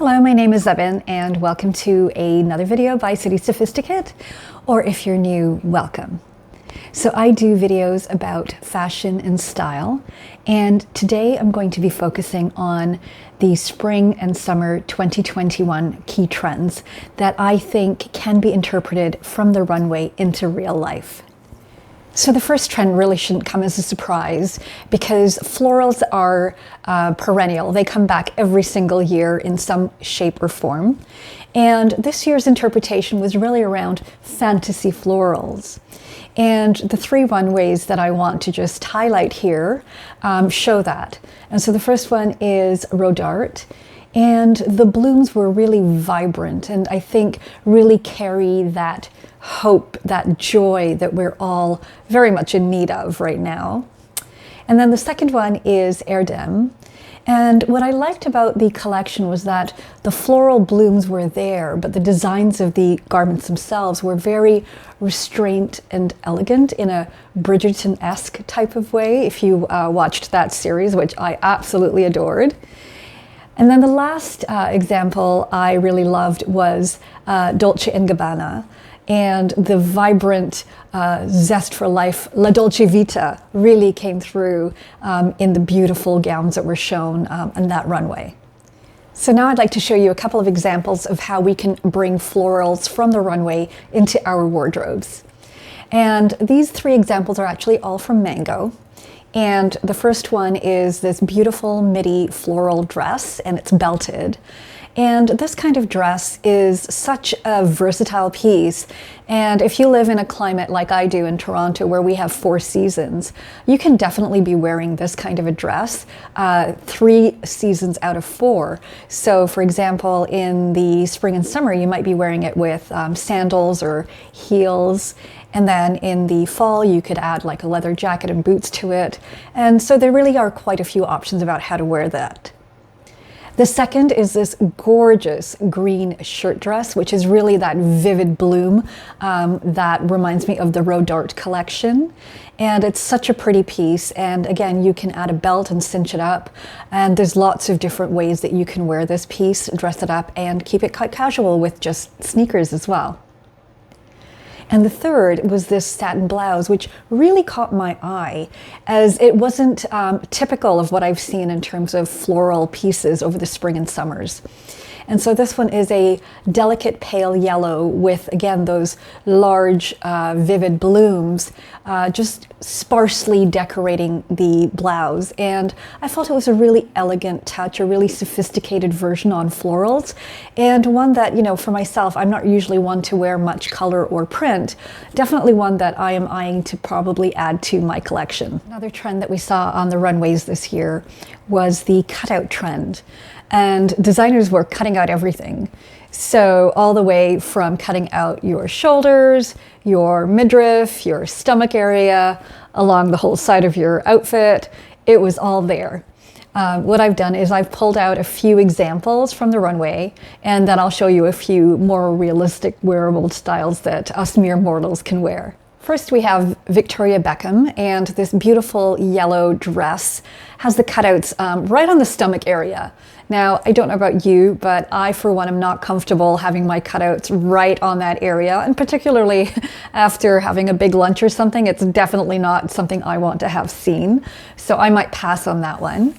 Hello, my name is Zebin and welcome to another video by City Sophisticate, or if you're new, welcome. So I do videos about fashion and style, and today I'm going to be focusing on the spring and summer 2021 key trends that I think can be interpreted from the runway into real life. So the first trend really shouldn't come as a surprise because florals are perennial. They come back every single year in some shape or form. And this year's interpretation was really around fantasy florals. And the three runways that I want to just highlight here show that. And so the first one is Rodarte. And the blooms were really vibrant and I think really carry that hope, that joy that we're all very much in need of right now. And then the second one is Erdem. And what I liked about the collection was that the floral blooms were there, but the designs of the garments themselves were very restrained and elegant in a Bridgerton-esque type of way, if you watched that series, which I absolutely adored. And then the last example I really loved was Dolce & Gabbana. And the vibrant zest for life, La Dolce Vita, really came through in the beautiful gowns that were shown on that runway. So now I'd like to show you a couple of examples of how we can bring florals from the runway into our wardrobes. And these three examples are actually all from Mango. And the first one is this beautiful midi floral dress, and it's belted. And this kind of dress is such a versatile piece. And if you live in a climate like I do in Toronto, where we have 4 seasons, you can definitely be wearing this kind of a dress 3 seasons out of 4. So for example, in the spring and summer, you might be wearing it with sandals or heels. And then in the fall, you could add like a leather jacket and boots to it. And so there really are quite a few options about how to wear that. The second is this gorgeous green shirt dress, which is really that vivid bloom that reminds me of the Rodarte collection. And it's such a pretty piece. And again, you can add a belt and cinch it up. And there's lots of different ways that you can wear this piece, dress it up, and keep it quite casual with just sneakers as well. And the third was this satin blouse, which really caught my eye as it wasn't typical of what I've seen in terms of floral pieces over the spring and summers. And so this one is a delicate pale yellow with, again, those large vivid blooms, just sparsely decorating the blouse. And I felt it was a really elegant touch, a really sophisticated version on florals, and one that, you know, for myself, I'm not usually one to wear much color or print, definitely one that I am eyeing to probably add to my collection. Another trend that we saw on the runways this year was the cutout trend. And designers were cutting out everything. So all the way from cutting out your shoulders, your midriff, your stomach area, along the whole side of your outfit, it was all there. What I've done is I've pulled out a few examples from the runway, and then I'll show you a few more realistic wearable styles that us mere mortals can wear. First, we have Victoria Beckham, and this beautiful yellow dress has the cutouts right on the stomach area. Now, I don't know about you, but I, for one, am not comfortable having my cutouts right on that area, and particularly after having a big lunch or something, it's definitely not something I want to have seen. So I might pass on that one.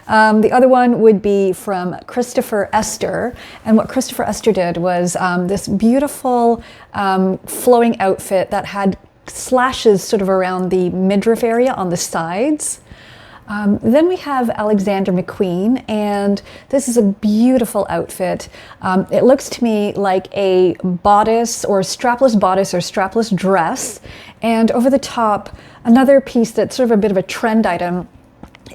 The other one would be from Christopher Esther, and what Christopher Esther did was this beautiful flowing outfit that had slashes sort of around the midriff area on the sides. Then we have Alexander McQueen, and this is a beautiful outfit. It looks to me like a bodice or strapless bodice or strapless dress, and over the top, another piece that's sort of a bit of a trend item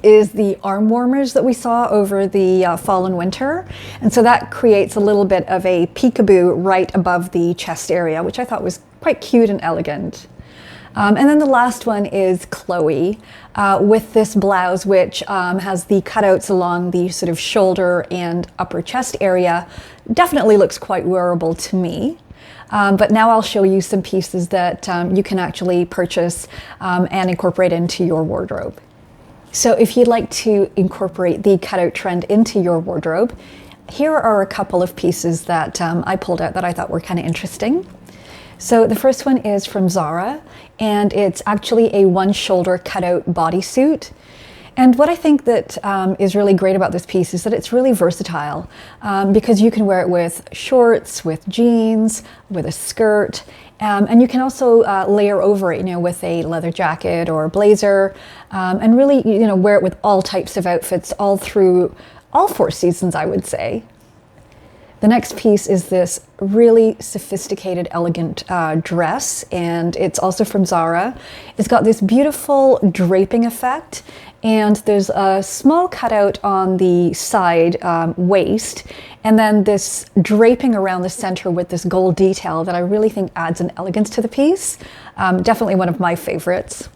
is the arm warmers that we saw over the fall and winter. And so that creates a little bit of a peekaboo right above the chest area, which I thought was quite cute and elegant. And then the last one is Chloe with this blouse, which has the cutouts along the sort of shoulder and upper chest area. Definitely looks quite wearable to me. But now I'll show you some pieces that you can actually purchase and incorporate into your wardrobe. So if you'd like to incorporate the cutout trend into your wardrobe, here are a couple of pieces that I pulled out that I thought were kind of interesting. So the first one is from Zara, and it's actually a one shoulder cutout bodysuit. And what I think that is really great about this piece is that it's really versatile because you can wear it with shorts, with jeans, with a skirt, and you can also layer over it, with a leather jacket or a blazer, and really, wear it with all types of outfits all through all 4 seasons, I would say. The next piece is this really sophisticated, elegant dress, and it's also from Zara. It's got this beautiful draping effect, and there's a small cutout on the side waist, and then this draping around the center with this gold detail that I really think adds an elegance to the piece. Definitely one of my favorites.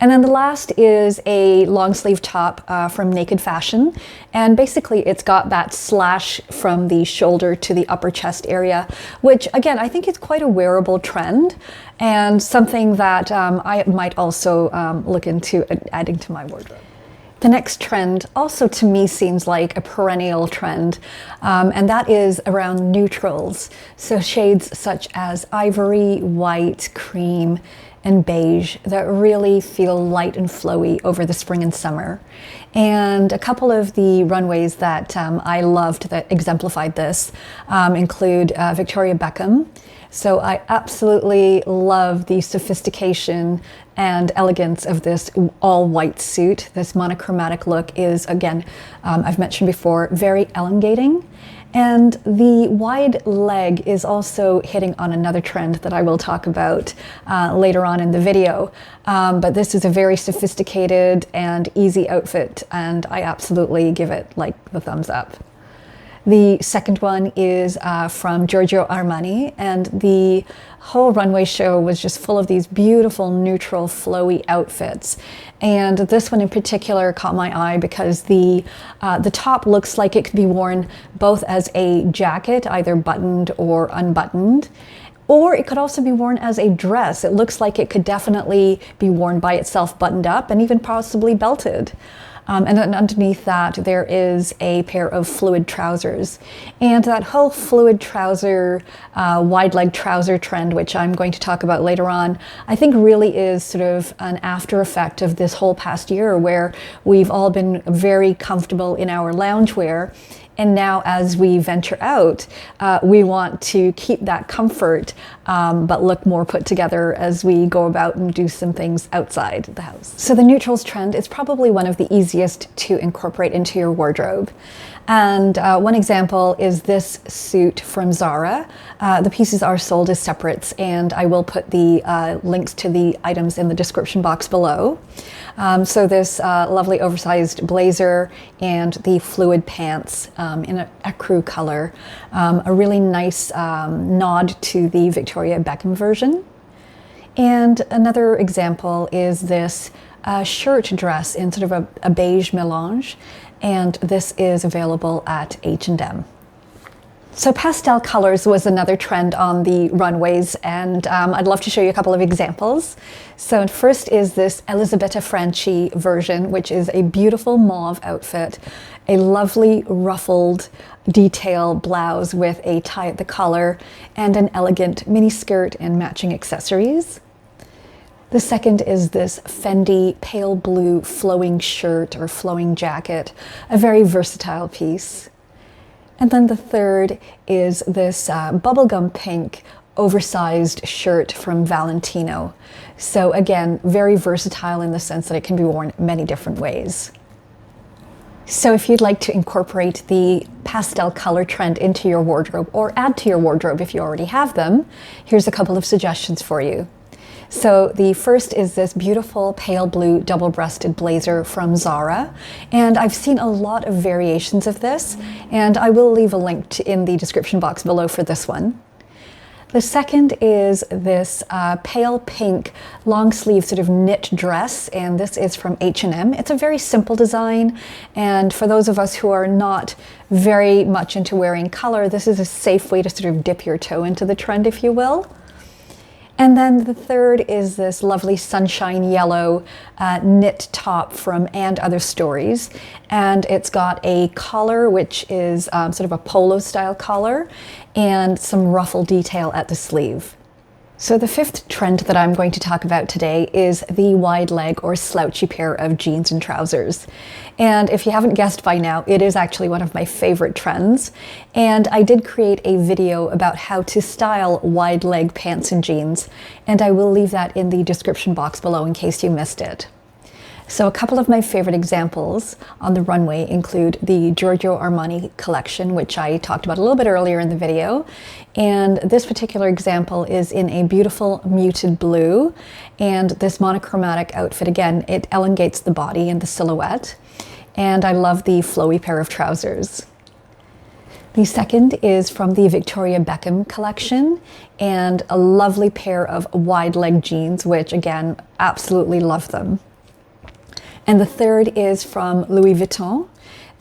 And then the last is a long sleeve top from Naked Fashion. And basically it's got that slash from the shoulder to the upper chest area, which again, I think is quite a wearable trend and something that I might also look into adding to my wardrobe. The next trend also to me seems like a perennial trend, and that is around neutrals. So shades such as ivory, white, cream, and beige that really feel light and flowy over the spring and summer. And a couple of the runways that I loved that exemplified this include Victoria Beckham. So I absolutely love the sophistication and elegance of this all white suit. This monochromatic look is, again, I've mentioned before, very elongating. And the wide leg is also hitting on another trend that I will talk about later on in the video. But this is a very sophisticated and easy outfit, and I absolutely give it like the thumbs up. The second one is from Giorgio Armani, and the whole runway show was just full of these beautiful, neutral, flowy outfits. And this one in particular caught my eye because the top looks like it could be worn both as a jacket, either buttoned or unbuttoned, or it could also be worn as a dress. It looks like it could definitely be worn by itself, buttoned up, and even possibly belted. And then underneath that, there is a pair of fluid trousers. And that whole fluid trouser, wide leg trouser trend, which I'm going to talk about later on, I think really is sort of an after effect of this whole past year where we've all been very comfortable in our loungewear. And now as we venture out, we want to keep that comfort, but look more put together as we go about and do some things outside the house. So the neutrals trend is probably one of the easiest to incorporate into your wardrobe. And one example is this suit from Zara. The pieces are sold as separates, and I will put the links to the items in the description box below. So this lovely oversized blazer and the fluid pants in an ecru color, a really nice nod to the Victoria Beckham version. And another example is this shirt dress in sort of a beige melange, and this is available at H&M. So pastel colors was another trend on the runways, and I'd love to show you a couple of examples. So first is this Elisabetta Franchi version, which is a beautiful mauve outfit, a lovely ruffled detail blouse with a tie at the collar, and an elegant mini skirt and matching accessories. The second is this Fendi pale blue flowing shirt or flowing jacket, a very versatile piece. And then the third is this bubblegum pink oversized shirt from Valentino. So again, very versatile in the sense that it can be worn many different ways. So if you'd like to incorporate the pastel color trend into your wardrobe or add to your wardrobe if you already have them, here's a couple of suggestions for you. So the first is this beautiful pale blue double-breasted blazer from Zara, and I've seen a lot of variations of this, and I will leave a link in the description box below for this one. The second is this pale pink long sleeve sort of knit dress, and this is from H&M. It's a very simple design, and for those of us who are not very much into wearing color, this is a safe way to sort of dip your toe into the trend, if you will. And then the third is this lovely sunshine yellow knit top from And Other Stories. And it's got a collar, which is sort of a polo style collar, and some ruffle detail at the sleeve. So the fifth trend that I'm going to talk about today is the wide leg or slouchy pair of jeans and trousers. And if you haven't guessed by now, it is actually one of my favorite trends. And I did create a video about how to style wide leg pants and jeans, and I will leave that in the description box below in case you missed it. So a couple of my favorite examples on the runway include the Giorgio Armani collection, which I talked about a little bit earlier in the video. And this particular example is in a beautiful muted blue. And this monochromatic outfit, again, it elongates the body and the silhouette. And I love the flowy pair of trousers. The second is from the Victoria Beckham collection, and a lovely pair of wide leg jeans, which again, absolutely love them. And the third is from Louis Vuitton,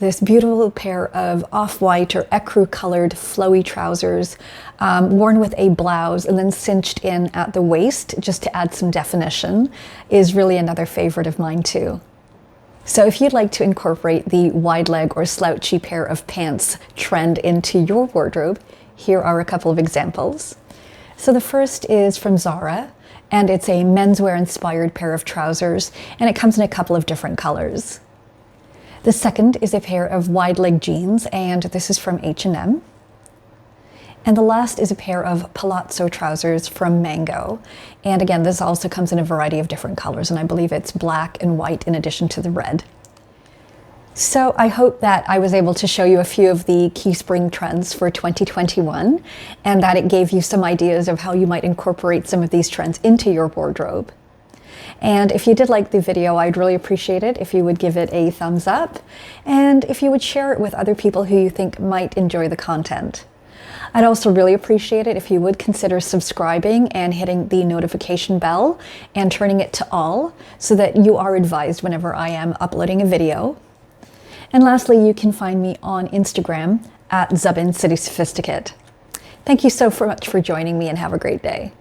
this beautiful pair of off-white or ecru colored flowy trousers, worn with a blouse and then cinched in at the waist just to add some definition, is really another favorite of mine too. So if you'd like to incorporate the wide leg or slouchy pair of pants trend into your wardrobe, here are a couple of examples. So the first is from Zara, and it's a menswear inspired pair of trousers, and it comes in a couple of different colors. The second is a pair of wide leg jeans, and this is from H&M. And the last is a pair of Palazzo trousers from Mango. And again, this also comes in a variety of different colors, and I believe it's black and white in addition to the red. So I hope that I was able to show you a few of the key spring trends for 2021, and that it gave you some ideas of how you might incorporate some of these trends into your wardrobe. And if you did like the video, I'd really appreciate it if you would give it a thumbs up, and if you would share it with other people who you think might enjoy the content. I'd also really appreciate it if you would consider subscribing and hitting the notification bell and turning it to all so that you are advised whenever I am uploading a video. And lastly, you can find me on Instagram at Zubin City Sophisticate. Thank you so much for joining me, and have a great day.